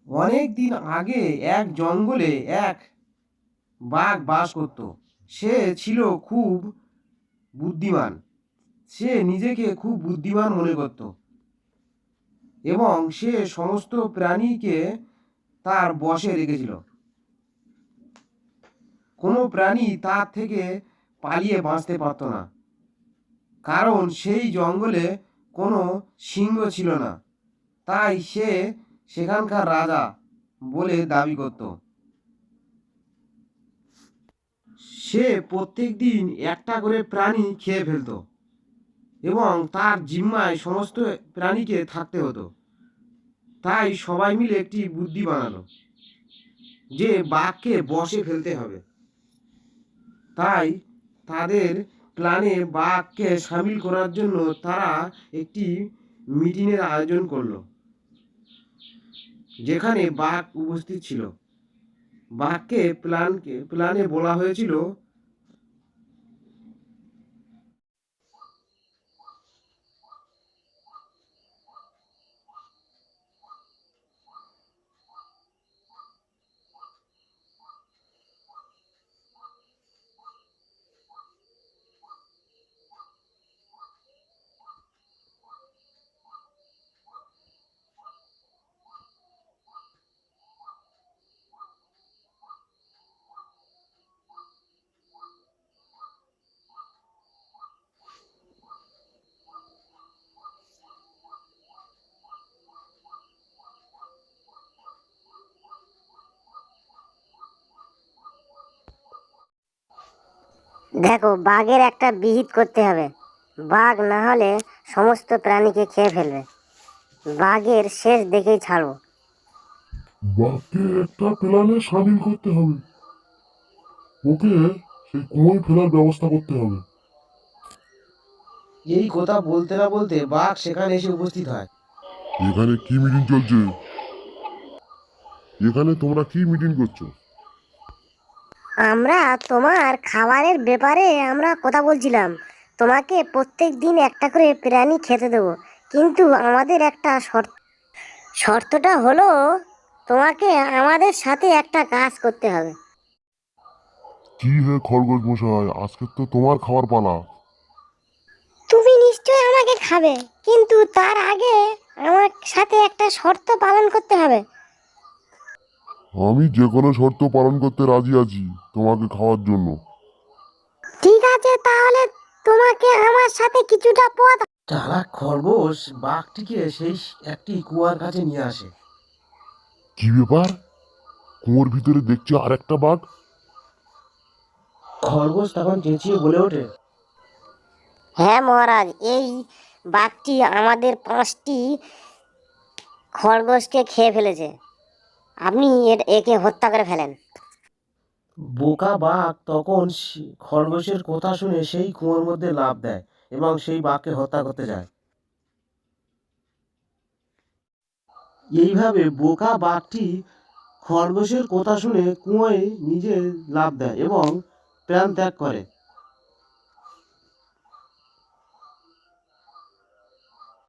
অনেক দিন আগে এক জঙ্গলে এক বাঘ বাস করত। সে ছিল খুব বুদ্ধিমান। সে নিজেকে খুব বুদ্ধিমান মনে করত এবং সে সমস্ত প্রাণীকে তার বশে রেখেছিল। কোনো প্রাণী তার থেকে পালিয়ে বাঁচতে পারত না, কারণ সেই জঙ্গলে কোনো সিংহ ছিল না। তাই সে সেখানকার রাজা বলে দাবি করত। সে প্রত্যেক দিন একটা করে প্রাণী খেয়ে ফেলত এবং তার জিম্মায় সমস্ত প্রাণীকে থাকতে হতো। তাই সবাই মিলে একটি বুদ্ধি বানালো যে বাঘকে বশে ফেলতে হবে। তাই তাদের প্ল্যানে বাঘকে সামিল করার জন্য তারা একটি মিটিংয়ের আয়োজন করলো, যেখানে বাঘ উপস্থিত ছিল। বাঘকে প্ল্যানে বলা হয়েছিল, দেখো, বাঘের একটা বিহিত করতে হবে। বাঘ না হলে সমস্ত প্রাণীকে খেয়ে ফেলবে। বাঘের শেষ দেখেই ছাড়বো। বাঘকে একটা প্ল্যানে সামিল করতে হবে। ওকে সেই কুয়োয় ফেলার ব্যবস্থা করতে হবে। এই কথা বলতে না বলতে বাঘ সেখানে এসে উপস্থিত হয়। এখানে কি মিটিং চলছে? এখানে তোমরা কি মিটিং করছো? আমরা তোমার খাবারের ব্যাপারে আমরা কথা বলছিলাম। তোমাকে প্রত্যেক দিন একটা করে প্রাণী খেতে দেবো, কিন্তু আমাদের একটা শর্তটা হলো তোমাকে আমাদের সাথে একটা কাজ করতে হবে। কি হে খরগোশ মশাই, আজকে তো তোমার খাবার পালা। তুমি নিশ্চয়ই আমাকে খাবে, কিন্তু তার আগে আমার সাথে একটা শর্ত পালন করতে হবে। আমি যে কোনো শর্ত পালন করতে রাজি আছি তোমাকে খাওয়ার জন্য। ঠিক আছে, তাহলে তোমাকে আমার সাথে কিছুটা পথ। চালাক খরগোশ বাঘটিকে সেই একটি কুয়ার কাছে নিয়ে আসে। কি ব্যাপার? কুয়োর ভিতরে দেখছি আর একটা বাঘ। খরগোশ তখন চেঁচিয়ে বলে ওঠে, হ্যাঁ মহারাজ, এই বাঘটি আমাদের 5টি খরগোশকে খেয়ে ফেলেছে। আপনি একে হত্যা করে ফেলেন। বোকা বাঘ তখন খরগোশের কথা শুনে সেই কুয়োর মধ্যে লাফ দেয় এবং সেই বাঘকে হত্যা করতে যায়। এইভাবে বোকা বাঘটি খরগোশের কথা শুনে কুয়োয় নিজে লাফ দেয় এবং প্রাণ ত্যাগ করে।